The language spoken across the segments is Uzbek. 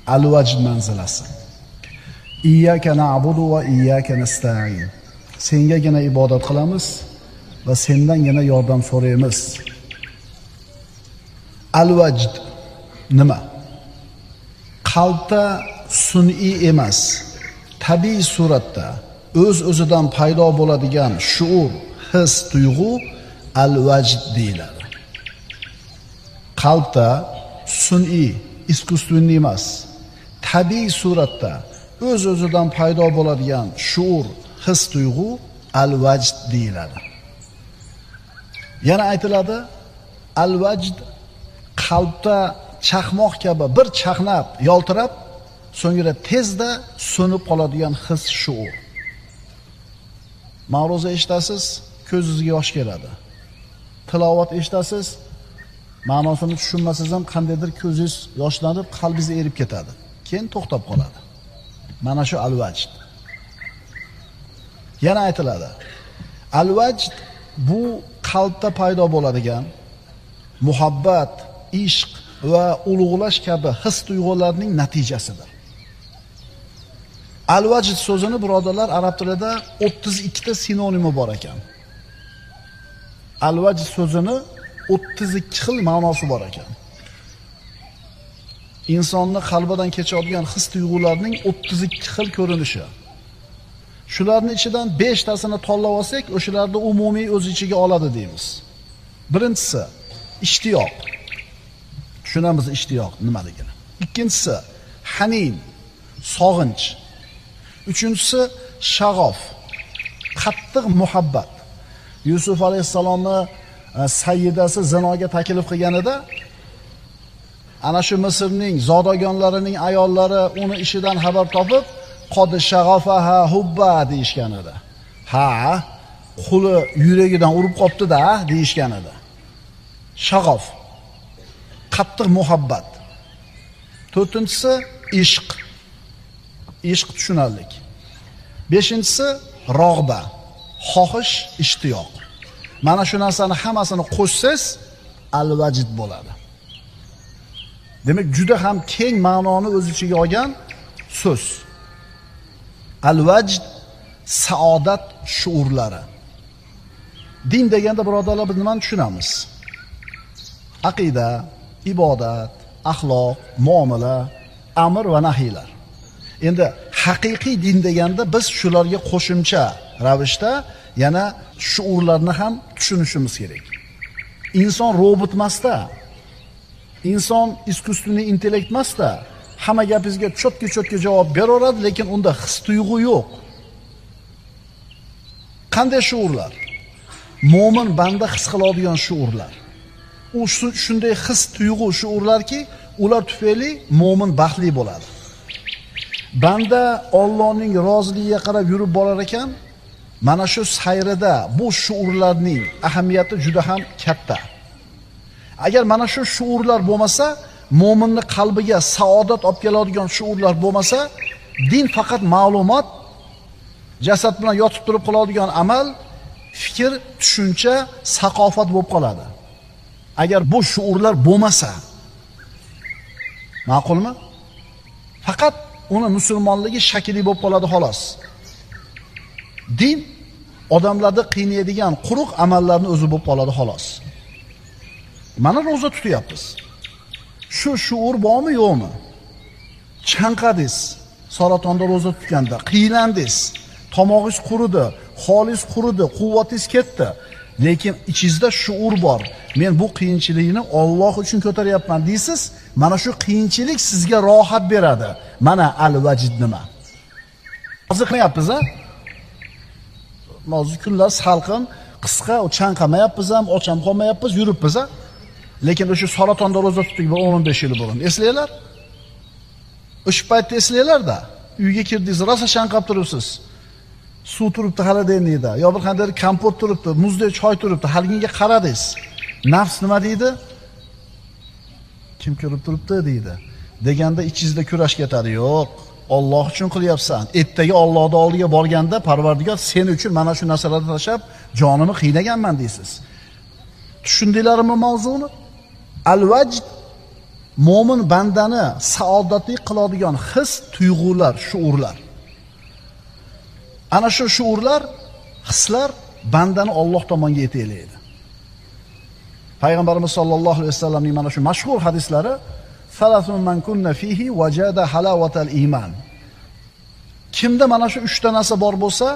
Al-vajd manzilasi. İyyaka na'budu va iyyaka nasta'in. Sengagina ibodat qilamiz va sendangina yordam so'raymiz. Al-vajd nima? Qalbda sun'iy emas, tabiiy suratda o'z-o'zidan paydo bo'ladigan shuur, his, tuyg'u al-vajd deyiladi. Qalbda sun'iy, iskustyunniy emas, tabiiy suratda o'z-o'zidan paydo bo'ladigan shuur, his, tuyg'u al-vajd deyiladi. Yana aytiladi, al-vajd qalbda chaqmoq kabi bir chaqnab, yoltirab, so'ngra tezda so'nib qoladigan his, shuur. Ma'ruza eshitasiz, ko'zingizga yosh keladi. Tilovat eshitasiz, ma'nosini tushunmasangiz ham qandaydir ko'zingiz yoshlanib, qalbingiz erib ketadi. Keyin to'xtab qoladi. Mana shu al-vajd. Yana aytiladi, al-vajd bu qalbda paydo bo'ladigan muhabbat, ishq va ulug'lash kabi his tuyg'ularning natijasidir. Al-vajd so'zini birodarlar arab tilida 32 ta sinonimi bor ekan. Al-vajd so'zini 32 xil ma'nosi bor ekan. Insonni qalbidan kechadigan his tuyg'ularning 32 xil ko'rinishi. Shularning ichidan 5 tasini tanlab olsak, o'shalarni umumiy o'z ichiga oladi deymiz. Birinchisi ishtiyoq. Tushunamiz ishtiyoq nimaligini. Ikkinchisi hanin, sog'inch. Uchinchisi shag'of, qattiq muhabbat. Yusuf alayhisalomni sayyidasi zinoga taklif qilganida ana shu Misrning zodagonlarining ayollari uni ishidan xabar topib, qod shag'afaha hubba deyishgan edi. Ha, quli yuragidan urib qopti-da deyishgan edi. Shag'of, qattiq muhabbat. To'rtinchisi ishq. Ishq tushunarlik. Beshinchisi rog'ba, xohish, ishtiyoq. Mana shu narsani hammasini qo'shsangiz al-vajd bo'ladi. Demak, juda ham keng ma'noni o'z ichiga olgan so'z. Al-vajd saodat shuurlari. Din deganda birodarlar biz nimani tushunamiz? Aqida, ibodat, axloq, muomala, amr va nahiylar. Endi haqiqiy din deganda biz shularga qo'shimcha ravishda yana shuurlarni ham tushunishimiz kerak. Inson robot emasda, inson iskustyunniy intellekt emasda, hamma gapingizga cho'tki javob beraveradi, lekin unda his tuyg'u yo'q. Qanday shuurlar? Mo'min banda his qiladigan shuurlar. U shunday his tuyg'u shuurlarki, ular tufayli mo'min baxtli bo'ladi. Banda Allohning roziligiga qarab yurib borar ekan, mana shu sayrida bu shuurlarning ahamiyati juda ham katta. Agar mana shu shuurlar bo'lmasa, mo'minning qalbiga saodat olib keladigan shuurlar bo'lmasa, din faqat ma'lumot, jasad bilan yotib turib qiladigan amal, fikr, tushuncha, saqofat bo'lib qoladi. Agar bu shuurlar bo'lmasa, ma'qulmi? Faqat uni musulmonligi shakli bo'lib qoladi xolos. Din odamlarni qiynaydigan quruq amallarni o'zi bo'lib qoladi xolos. Mana roza tutyapmiz. Shu shuur bormi, yo'qmi? Chanqadingiz, saratonda roza tutganda qiynandingiz, tomog'ingiz quridi, holingiz quridi, quvvatingiz ketdi. Lekin ichingizda shuur bor. Men bu qiyinchilikni Alloh uchun ko'taryapman deysiz, mana shu qiyinchilik sizga rohat beradi. Mana al-vajd nima? Hozir qilyapmiz a? Hozir kunlar salqin, qisqa, chanqamayapmiz ham, och ham qolmayapmiz, yuribmiz a? Lekin o'sha saratonda roza tutdik 15 yil burun. Eslanglar? O'sha paytda eslanglar-da. Uyga kirdingiz, rosa chanqab turibsiz. Suv turibdi xaladeniyda, yo bir qanday kompot turibdi, muzdek choy turibdi, haligiga qaradingiz. Nafs nima deydi? Kim ko'rib turibdi deydi. Deganda ichingizda kurash ketadi. Yo'q, Alloh uchun qilyapsan. Ertaga Allohning oldiga borganda Parvardigor sen uchun mana shu narsalarni tashlab jonimni qiynaganman deysiz. Tushundinglarmi mavzuni? Al-vajd mo'min bandani saodatli qiladigan his, tuyg'ular, shuurlar. Ana shu shuurlar, hislar bandani Alloh tomonga yetaklaydi. Payg'ambarimiz sollallohu alayhi vasallamning mana shu mashhur hadislari salasun man kunna fihi wajada halawatal iman. Kimda mana shu 3 ta narsa bor bo'lsa,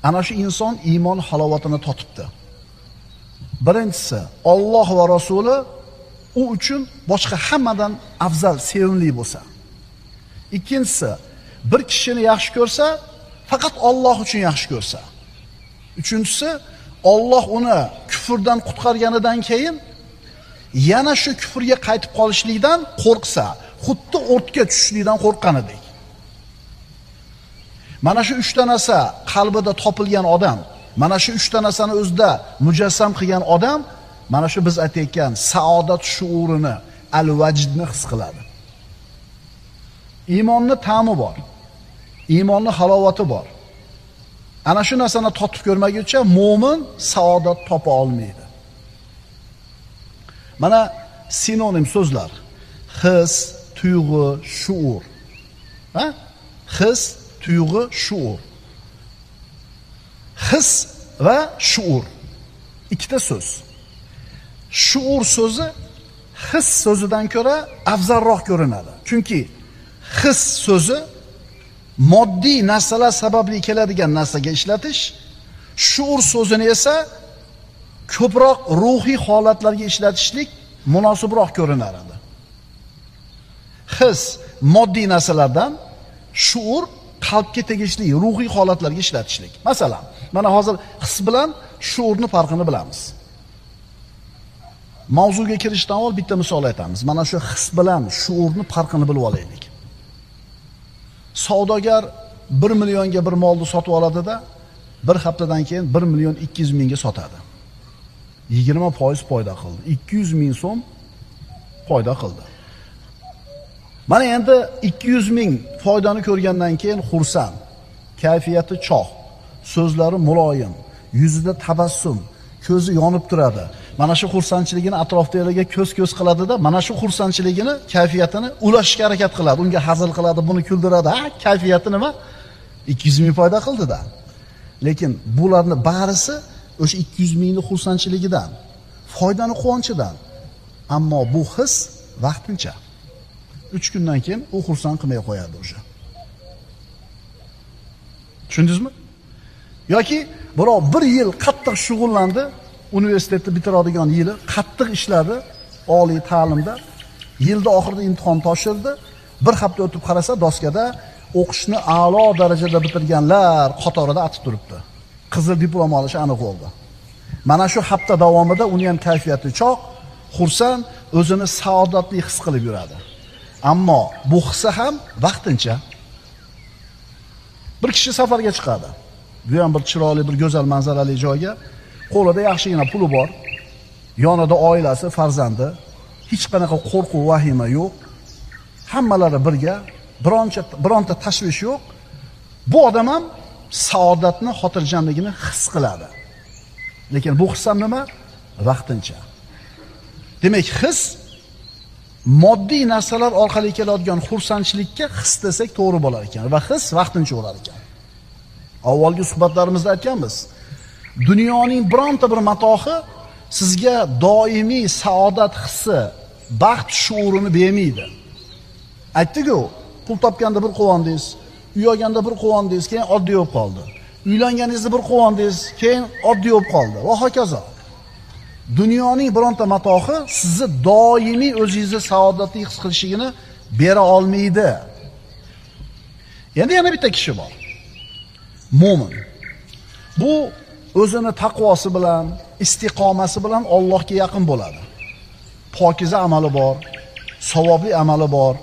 ana shu inson iymon halovatini totibdi. Birinchisi, Alloh va Rasuli u uchun boshqa hammadan afzal, sevimli bo'lsa. Ikkinchisi, bir kishini yaxshi ko'rsa, faqat Alloh uchun yaxshi ko'rsa. Uchinchisi, Alloh uni kufrdan qutqarganidan keyin yana shu kufrga qaytib qolishlikdan qo'rqsa, xuddi o'tga tushishlikdan qo'rqqanidek. Mana shu 3 ta narsa qalbida topilgan odam, mana shu 3 ta narsani o'zida mujassam qilgan odam, mana shu biz aytayotgan saodat shuurini, al-vajdni his qiladi. Iymonning ta'mi bor. Iymonning halovati bor. Ana shu narsani totib ko'rmaguncha mo'min saodat topa olmaydi. Mana sinonim so'zlar: his, tuyg'u, shuur. Ha? His, tuyg'u, shuur. His va shuur ikkita so'z. Shuur so'zi his so'zidan ko'ra afzalroq ko'rinadi. Chunki his so'zi moddiy narsalar sababli keladigan narsaga ishlatish, shuur so'zini esa ko'proq ruhiy holatlarga ishlatishlik munosibroq ko'rinadi. His moddiy narsalardan, shuur qalbga tegishli ruhiy holatlarga ishlatishlik. Masalan, mana hozir his bilan shuurni farqini bilamiz. Mavzuga kirishdan oldin bitta misol aytamiz. Mana shu his bilan shuurni farqini bilib olaylik. Savdogar 1 millionga bir molni sotib oladida, bir haftadan keyin 1 million 200 mingga sotadi. 20% foyda qildi. 200 ming so'm foyda qildi. Mana endi 200 ming foydani ko'rgandan keyin xursand, kayfiyati chog', so'zlari muloyim, yuzida tabassum, ko'zi yonib turadi. Mana shu xursandchiligini atrofdagilarga ko'z-ko'z qiladida, mana shu xursandchiligini, kayfiyatini ulashishga harakat qiladi. Unga hazil qiladi, buni kuldiradi. Ha, kayfiyati nima? 200 ming foyda qildi-da. Lekin bularning barisi o'sha 200 mingning xursandchiligidan, foydani quvonchidan. Ammo bu his vaqtincha. 3 kundan keyin u xursand qilmay qo'yadi o'sha. Tushundingizmi? Yoki birov 1 yil qattiq shug'ullandi, universitetni bitiradigan yili qattiq ishladi, oliy ta'limda, yilda oxirida imtihon topshirdi, bir hafta o'tib qarasa doskada o'qishni a'lo darajada bitirganlar qatorida atib turibdi. Qizil diplom olishi aniq bo'ldi. Mana shu hafta davomida uni ham kayfiyati choq, xursand, o'zini saodatli his qilib yuradi. Ammo bu hissa ham vaqtincha. Bir kishi safarga chiqadi. Bu ham bir chiroyli, bir go'zal manzarali joyga, qo'lida yaxshigina puli bor, yonida oilasi, farzandi, hech qanaqa qo'rquv, vahima yo'q. Hammalari birga, bironta tashvish yo'q. Bu odam ham saodatni, xotirjamligini his qiladi. Lekin bu his ham nima? Vaqtincha. Demak, his moddiy narsalar orqali keladigan xursandchilikka his desak to'g'ri bo'lar ekan va his vaqtincha bo'lar ekan. Avvalgi suhbatlarimizda aytganmiz. Dunyoning bironta bir matohi sizga doimiy saodat hissi, baxt shuurini bermaydi. Aytdik-ku, pul topganda bir quvondingiz, uy olganda bir quvondingiz, keyin oddiy bo'lib qoldi. Uylanganingizda bir quvondingiz, keyin oddiy bo'lib qoldi va hokazo. Dunyoning bironta matohi sizni doimiy o'zingizni saodatli his qilishigini bera olmaydi. Endi yana bitta kishi bor. Mo'min. Bu o'zini taqvosi bilan, istiqomasi bilan Allohga yaqin bo'ladi. Pokiza amali bor, savobli amali bor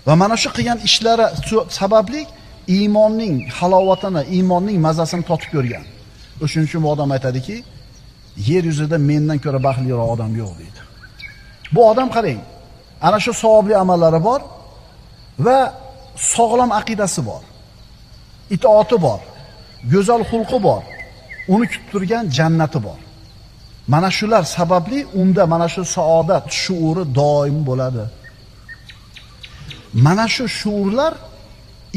va mana shu qilgan ishlari sababli iymonning halovatini, iymonning mazasini totib ko'rgan. O'shuning uchun bu odam aytadiki, yer yuzida mendan ko'ra baxtliroq odam yo'q deydi. Bu odam qarang, ana shu savobli amallari bor va sog'lom aqidasi bor. Itoati bor, go'zal xulqi bor. Uni kutib turgan jannati bor. Mana shular sababli unda mana shu saodat shuuri doim bo'ladi. Mana shu shuurlar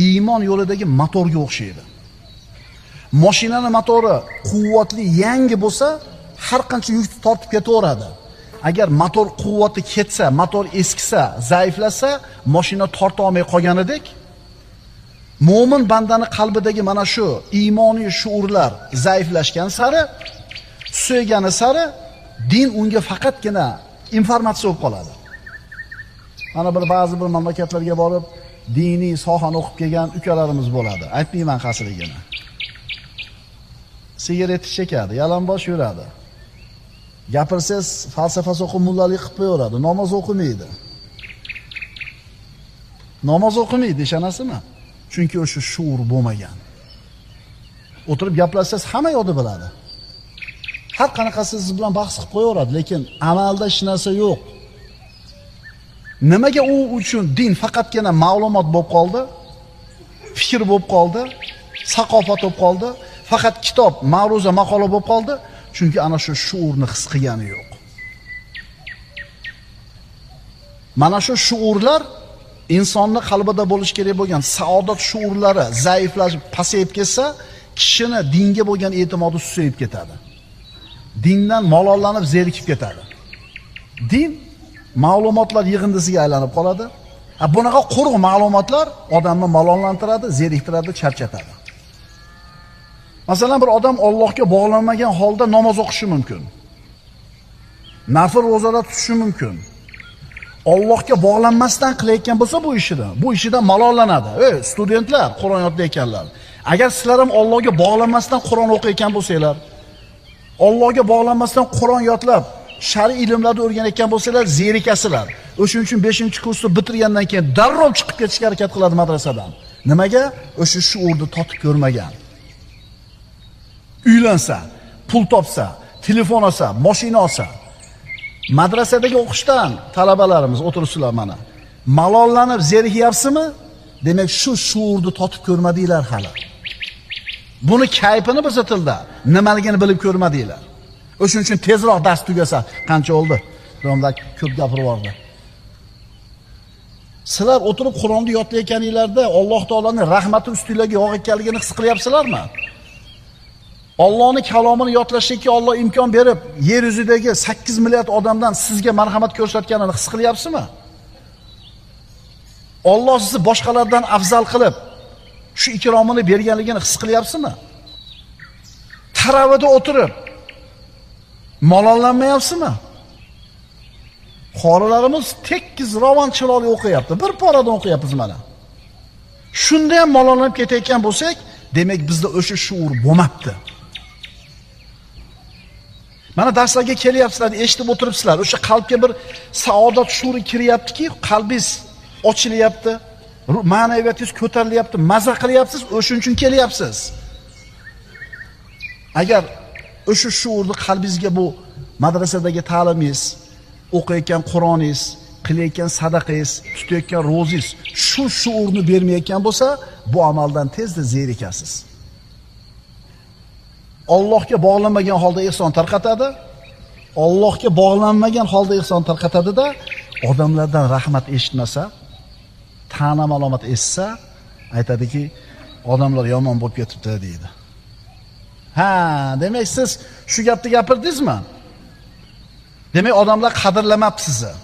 iymon yo'lidagi motorga o'xshaydi. Mashinani motori quvvatli yangi bo'lsa, har qancha yuk tortib ketaveradi. Agar motor quvvati ketsa, motor eskisa, zaiflasa, mashina torta olmay qolganidek, mo'min bandani qalbidagi mana shu iymoniy shuurlar zaiflashgan sari, suygani sari din unga faqatgina informatsiya bo'lib qoladi. Mana ba'zi bir mamlakatlarga borib, diniy sohani o'qib kelgan ukalarimiz bo'ladi. Aytmayman qaysiligini. Sigaret chekadi, yalang'och yuradi. Gapirsangiz falsafasi o'qib mullalik qilib qo'yaveradi, namoz o'qimaydi. Namoz o'qimaydi, ishonasizmi? Chunki o'sha shuur bo'lmagan. O'tirib gaplashsangiz hamma yodi biladi. Har qanaqasi siz bilan bahs qilib qo'yaveradi, lekin amalda hech narsa yo'q. Nimaga u uchun din faqatgina ma'lumot bo'lib qoldi? Fikr bo'lib qoldi, saqofat bo'lib qoldi, faqat kitob, ma'ruza, maqola bo'lib qoldi? Chunki ana shu shuurni his qilgani yo'q. Mana shu shuurlar insonning qalbida bo'lish kerak bo'lgan saodat shuurlari zaiflashib, pasayib ketsa, kishini dinga bo'lgan e'timodi susayib ketadi. Dindan malollanib, zerikib ketadi. Din ma'lumotlar yig'indisiga aylanib qoladi. Bunaqa quruq ma'lumotlar odamni malollantiradi, zeriktiradi, charchatadi. Masalan, bir odam Allohga bog'lanmagan holda namoz o'qishi mumkin. Nafl ro'zalar tutishi mumkin. Allohga bog'lanmasdan qilayotgan bo'lsa bu ishidan malollanadi. Studentlar, Qur'on yodlayotganlar. Agar sizlar ham Allohga bog'lanmasdan Qur'on o'qiyotgan bo'lsanglar, Allohga bog'lanmasdan Qur'on yodlab, shar'iy ilmlarni o'rganayotgan bo'lsanglar, zerikasizlar. O'shuning uchun 5-kursni bitirgandan keyin darrov chiqib ketishga harakat qiladi madrasadan. Nimaga? O'sha shuurni totib ko'rmagan. Uylansa, pul topsa, telefon olsa, mashina olsa, madrasadagi o'qishdan talabalarimiz o'tiribsizlar mana. Malollanib zerikyapsizmi? Demak, shu shuurni totib ko'rmadinglar hali. Buni kayfini biz tilda nimaligini bilib ko'rmadinglar. O'shuning uchun tezroq dars tugasa, qancha oldi? Domlak ko'p gapirib bordi. Sizlar o'tirib Qur'onni yodlayotganinglarda Alloh taolaning rahmati ustingizga yog'ayotganligini his qilyapsizlarmi? Allohning kalomini yodlashga Alloh imkon berib, yer yuzidagi 8 milliard odamdan sizga marhamat ko'rsatganini his qilyapsizmi? Alloh sizni boshqalardan afzal qilib, shu ikromini berganligini his qilyapsizmi? Taravada o'tirib malollanmayapsizmi? Qorilarimiz tekkiz ravon chiroyli o'qiyapti. Bir paradan o'qiyapmiz mana. Shunda ham malollanib ketayotgan bo'lsak, demak bizda o'sha shuur bo'lmabdi. Mana darslarga kelyapsizlar, eshitib o'tiribsizlar. O'sha qalbga bir saodat shuuri kiryaptiki, qalbingiz ochilyapti, ma'naviyatingiz ko'tarilyapti, maza qilyapsiz, o'shuning uchun kelyapsiz. Agar o'sha shuurni qalbingizga bu madrasadagi ta'limingiz, o'qiyotgan Qur'oningiz, qilayotgan sadaqangiz, tutayotgan ro'zingiz shu shuurni bermayotgan bo'lsa, bu amaldan tezda zerikasiz. Allohga bog'lanmagan holda ihson tarqatadi. Allohga bog'lanmagan holda ihson tarqatadi-da, odamlardan rahmat eshitmasa, ta'na malomat eshitsa, aytadiki, odamlar yomon bo'lib ketibdi deydi. Ha, demak siz shu gapni gapirdingizmi? Demak odamlar qadrlamabdi sizni.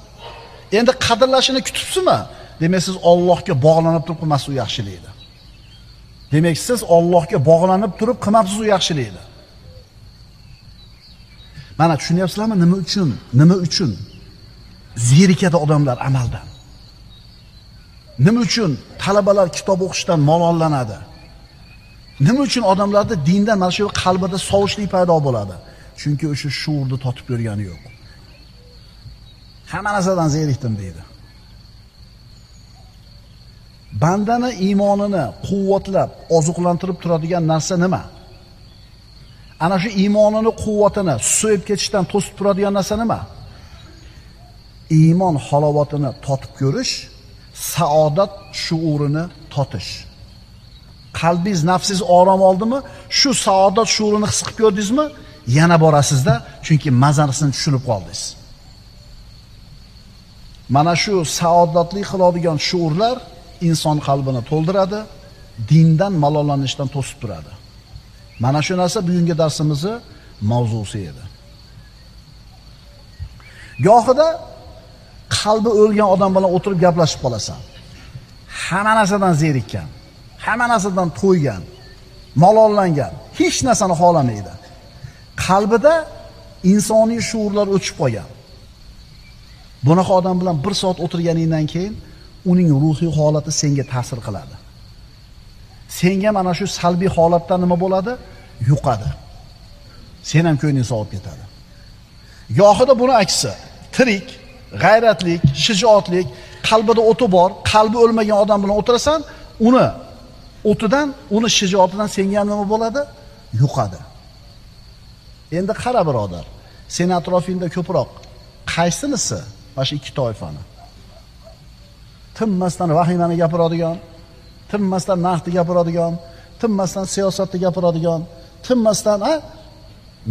Endi qadrlashini kutibsizmi? Demak siz Allohga bog'lanib turib qilmasiz u yaxshilikni. Demak siz Allohga bog'lanib turib qilmabsiz u yaxshilikni. Mana tushunyapsizlarmi nima uchun zerikadi odamlar amaldan? Nima uchun talabalar kitob o'qishdan malollanadi? Nima uchun odamlarda dindan mana shu qalbida sovushlik paydo bo'ladi? Chunki o'sha shuurni totib ko'rgani yo'q. Hamma narsadan zerikdim deydi. Bandani iymonini quvvatlab, oziqlantirib turadigan narsa nima? Ana shu iymonini quvvatini so'yib ketishdan to'sib turadigan narsa nima? Iymon halovatini totib ko'rish, saodat shuurini totish. Qalbingiz, nafsingiz orom oldimi? Shu saodat shuurini his qilib ko'rdingizmi? yana borasizda, chunki mazasini tushirib qoldingiz. Mana shu saodatli qiladigan shuurlar inson qalbini to'ldiradi, dindan malollanishdan to'sib turadi. Mana shu narsa bugungi darsimizni mavzusi edi. Gohida qalbi o'lgan odam bilan o'tirib gaplashib qolasan. Hamma narsadan zerikkan, hamma narsadan to'ygan, malollangan, hech narsani xohlamaydi. Qalbida insoniy shuurlar o'chib qolgan. Bunaqa odam bilan 1 soat o'tirganingdan keyin uning ruhiy holati senga ta'sir qiladi. Senga mana shu salbiy holatdan nima bo'ladi? Yuqadi. Sen ham ko'ngling sovib ketadi. Gohida buni aksi, tirik, g'ayratlik, shijoatlik, qalbida o'ti bor, qalbi o'lmagan odam bilan o'tirasan, uni o'tidan, uni shijoatidan senga nima bo'ladi? Yuqadi. Endi qara birodar, sen atrofingda ko'proq qaysinisi mana shu ikki toifani? Tinmasdan vahimani gapiradigan, tinmasdan naqdni gapiradigan, tinmasdan siyosatni gapiradigan, tinmasdan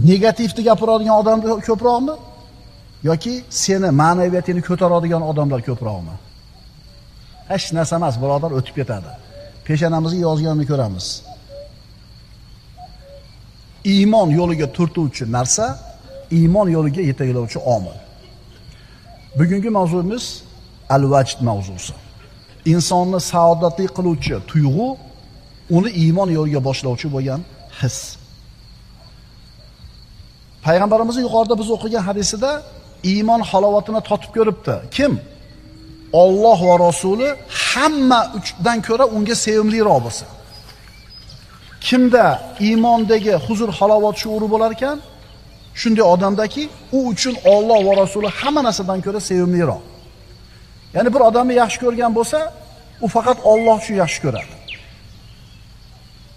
negativni gapiradigan odamlar ko'proqmi? Yoki seni ma'naviyatingni ko'taradigan odamlar ko'proqmi? Hech narsa emas, birodar, o'tib ketadi. Peshonamizga yozganini ko'ramiz. Iymon yo'liga turtuvchi narsa, iymon yo'liga yetaklovchi omil. Bugungi mavzuimiz al-vajd mavzusi. Insonni saodatli qiluvchi tuyg'u, uni iymon yo'liga boshlovchi bo'lgan his. Payg'ambarimiz yuqorida biz o'qigan hadisida iymon halovatini totib ko'ribdi. Kim? Alloh va Rasuli hamma uchdan ko'ra unga sevimliroq bo'lsa. Kimda iymondagi huzur, halovat shuuri bo'lar ekan, shunday odamdaki, u uchun Alloh va Rasuli hamma narsadan ko'ra sevimliroq. Ya'ni bir odamni yaxshi ko'rgan bo'lsa, u faqat Alloh uchun yaxshi ko'radi.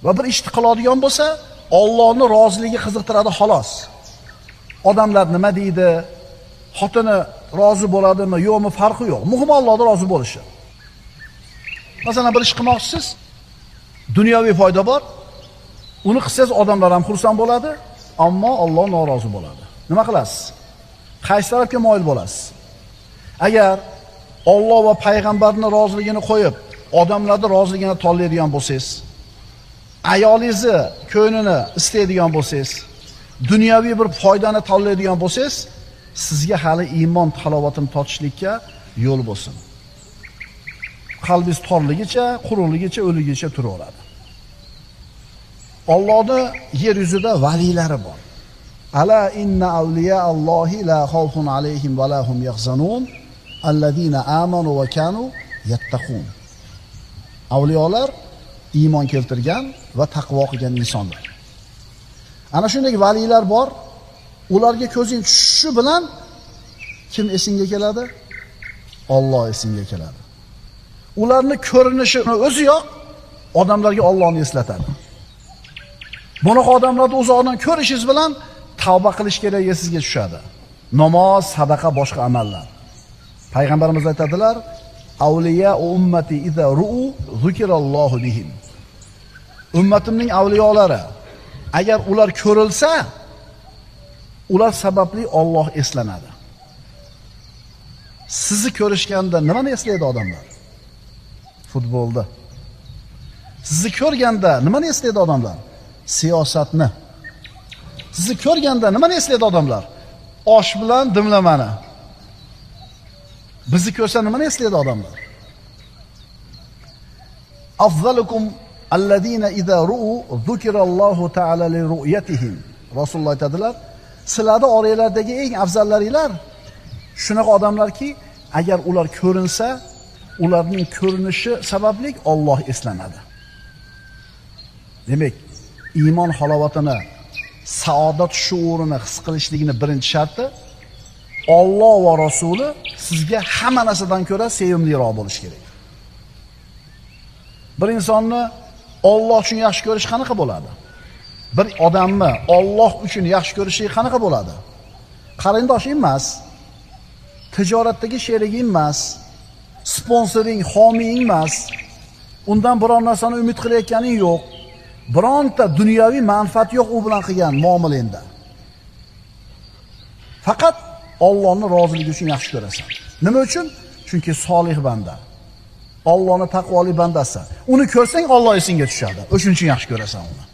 Va bir ishni qiladigan bo'lsa, Allohning roziligi qiziqtiradi xolos. Odamlar nima deydi? Xotini rozi bo'ladimi, yo'qmi farqi yo'q. Muhim Allohning rozi bo'lishi. Masalan, bir ish qilmoqchisiz, dunyoviy foyda bor. Uni qilsangiz odamlar ham xursand bo'ladi, ammo Alloh norozi bo'ladi. Nima qilasiz? Qaysi tarafga moyil bo'lasiz? Agar Alloh va payg'ambarning roziligini qo'yib, odamlarning roziligini tanlaydigan bo'lsangiz, ayolingizni ko'nglini istaydigan bo'lsangiz, dunyoviy bir foydani tanlaydigan bo'lsangiz, sizga hali iymon halovatini totishlikka yo'l bo'lsin. Qalbingiz torligicha, quruqligicha, o'ligicha turaveradi. Allohning yer yuzida valilari bor. Ala inna awliya Allohi la xawfun alayhim va la hum yahzanun allazina amanu va kanu yattaqun. Avliyolar iymon keltirgan va taqvo qilgan insonlar. Ana shunday valilar bor. Ularga ko'zing tushishi bilan kim esingga keladi? Alloh esingga keladi. Ularning ko'rinishi o'ziyoq odamlarga Allohni eslatadi. Bunaqa odamlarni uzoqdan ko'rishingiz bilan tavba qilish keragi sizga tushadi. Namoz, sadaqa, boshqa amallar. Payg'ambarimiz aytadilar: "Avliya ummati iza ru'u zikrallohu bihim." Ummatimning avliyolari agar ular ko'rilsa, ular sababli Alloh eslanadi. Sizni ko'rishganda nimani eslaydi odamlar? Futbolda. Sizni ko'rganda nimani eslaydi odamlar? Siyosatni. Sizni ko'rganda nimani eslaydi odamlar? Osh bilan dimlamani. Bizni ko'rsa nimani eslaydi odamlar? Afzalukum alladina iza ru'u zikrallohu ta'ala li ru'yatihim. Rasululloh aytadilar, sizlarning oranglardagi eng afzallaringlar shunaqa odamlarki, agar ular ko'rinsa, ularning ko'rinishi sababli Alloh eslanadi. Demak, iymon halovatini, saodat shuurini his qilishligini birinchi sharti Alloh va Rasuli sizga hamma narsadan ko'ra sevimliroq bo'lish kerak. Bir insonni Alloh uchun yaxshi ko'rish qanaqa bo'ladi? Bir odamni Alloh uchun yaxshi ko'rishi qanaqa bo'ladi? Qarindosh emas, tijoratdagi sherigi emas, sponsoring, homiying emas, undan biror narsani umid qilayotganing yo'q. Bironta dunyoviy manfaat yo'q u bilan qilgan muomalangda. Faqat Allohning roziligi uchun yaxshi ko'rasan. Nima uchun? Chunki solih banda. Allohning taqvoli bandasi. Uni ko'rsang Alloh esingga tushadi. O'shuning uchun yaxshi ko'rasan uni.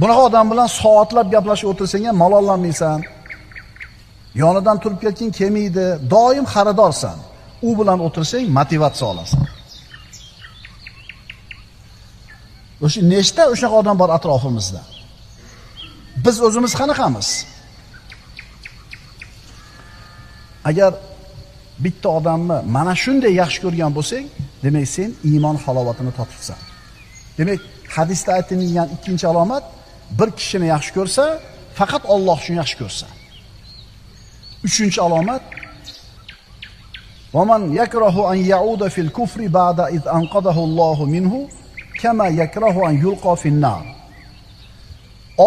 Bunaqa odam bilan soatlab gaplashib o'tirsang ham malollanmaysan. Yonidan turib ketging kelmaydi, doim xaridorsan. U bilan o'tirsang motivatsiya olasan. O'sha nechta o'shaqa odam bor atrofimizda. Biz o'zimiz qanaqamiz? Agar bitta odamni mana shunday yaxshi ko'rgan bo'lsang, demak sen iymon halovatini totibsan. Demak, hadisda aytilgan ikkinchi alomat bir kishini yaxshi ko'rsa, faqat Alloh uchun yaxshi ko'rsa. Uchinchi alomat وَمَنْ يَكْرَهُ أَنْ يَعُودَ فِي الْكُفْرِ بَعْدَ إِذْ أَنْقَذَهُ اللَّهُ مِنْهُ كَمَا يَكْرَهُ أَنْ يُلْقَى فِي النَّارِ.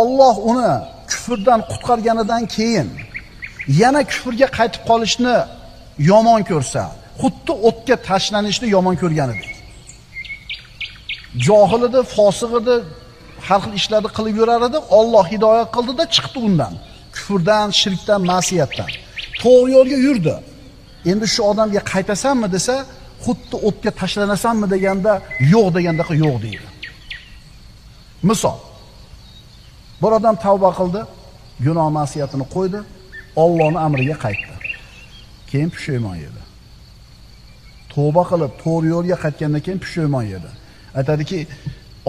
Alloh uni kufrdan qutqarganidan keyin yana kufrga qaytib qolishni yomon ko'rsa, xuddi o'tga tashlanishni yomon ko'rganidek. Johil edi, fosiq edi, har xil ishlarni qilib yurar edi, Alloh hidoyat qildida chiqdi undan. Kufrdan, shirkdan, ma'siyatdan. To'g'ri yo'lga yurdi. Endi shu odamga qaytasanmi desa, xuddi o'tga tashlanasanmi deganda, yo'q deganda yo'q deydi. Misol, bir odam tavba qildi, gunoh ma'siyatini qo'ydi, Allohning amriga qaytdi. Keyin pushaymon edi. Tavba qilib, to'g'ri yo'lga qaytgandan keyin pushaymon edi. Aytadiki,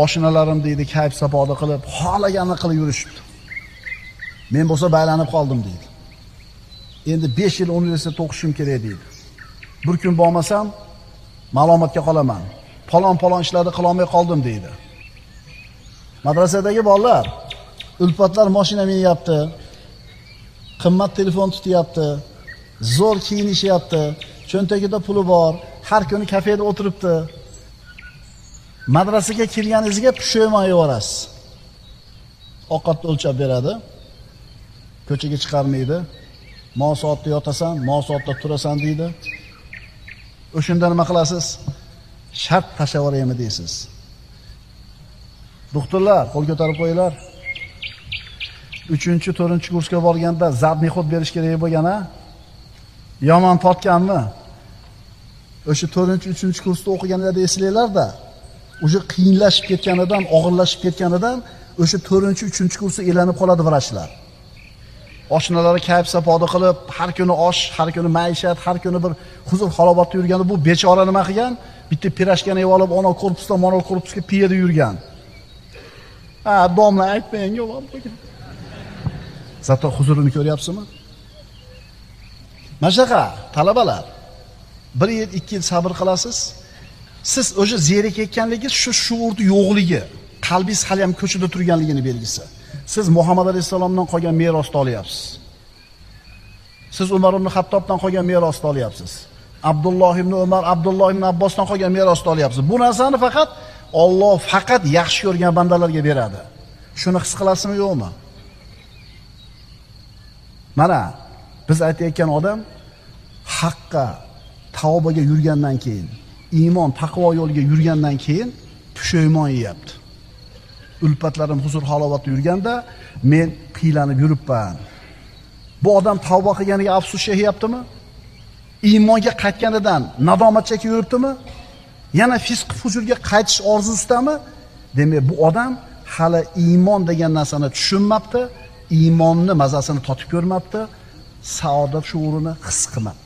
oshnalarim deydi, kayf sapoda qilib, xohlaganini qilib yurishibdi. Men bo'lsa baylanib qoldim deydi. Endi 5 yil universitetda o'qishim kerak deydi. Bir kun bormasam, ma'lumotga qolaman. Palon ishlarni qila olmay qoldim deydi. Madrasadagi bolalar, ulfatlar mashina minyapti, qimmat telefon tutyapti, zo'r kiyinishyapti, cho'ntagida puli bor, har kuni kafeda o'tiribdi. Madrasaga kelganingizga pushaymon yevorasiz. Ovqatni o'lchab beradi. Ko'chaga chiqarmaydi. Mo soatda yotasan, mo soatda turasan deydi. O'shunda nima qilasiz? Shart tashlavoraymi deysiz. Doktorlar, qo'l ko'tarib qo'yinglar. 3-4 kursga borganda zabni xod berish kerak bo'lgan-a? Yomon totganmi? O'sha 4-3 kursda o'qiganlarda eslanglar-da. O'sha qiyinlashib ketganidan, og'irlashib ketganidan o'sha 4-3 kursda elanib qoladi vrachlar. Oshnalari kayf sapoda qilib, har kuni osh, har kuni maishat, har kuni bir huzur halovatda yurganda bu bechora nima qilgan? Bitta pirashkani yeb olib, ona korpusdan mono korpusga piyada yurgan. Ha, domla aytmang, yo'q bo'lgan. Zato huzurini ko'ryapsizmi? Mashaqa, talabalar, 1 yil, 2 yil sabr qilasiz. Siz o'sha zerikayotganligingiz shu shuurni yo'qligi, qalbingiz hali ham ko'chada turganligini belgisi. Siz Muhammad alayhisalomdan qolgan merosni olyapsiz. Siz Umar ibn Xattobdan qolgan merosni olyapsiz. Abdulloh ibn Umar, Abdulloh ibn Abbosdan qolgan merosni olyapsiz. Bu narsani faqat Alloh faqat yaxshi ko'rgan bandalarga beradi. Shuni his qilasizmi, yo'qmi? Mana biz aytayotgan odam haqqa, tavbaga yurgandan keyin, iymon, taqvo yo'liga yurgandan keyin pushaymon yeyapti. Ulfatlarim huzur halovatda yurganda men qiylanib yuribman. Bu odam tavba qilganiga afsus chekayaptimi? Iymonga qaytganidan nadomat chekib yuribdimi? Yana fisq fujurga qaytish orzusidami? Demak, bu odam hali iymon degan narsani tushunmabdi, iymonni mazasini totib ko'rmabdi, saodat shuurini his qilmabdi.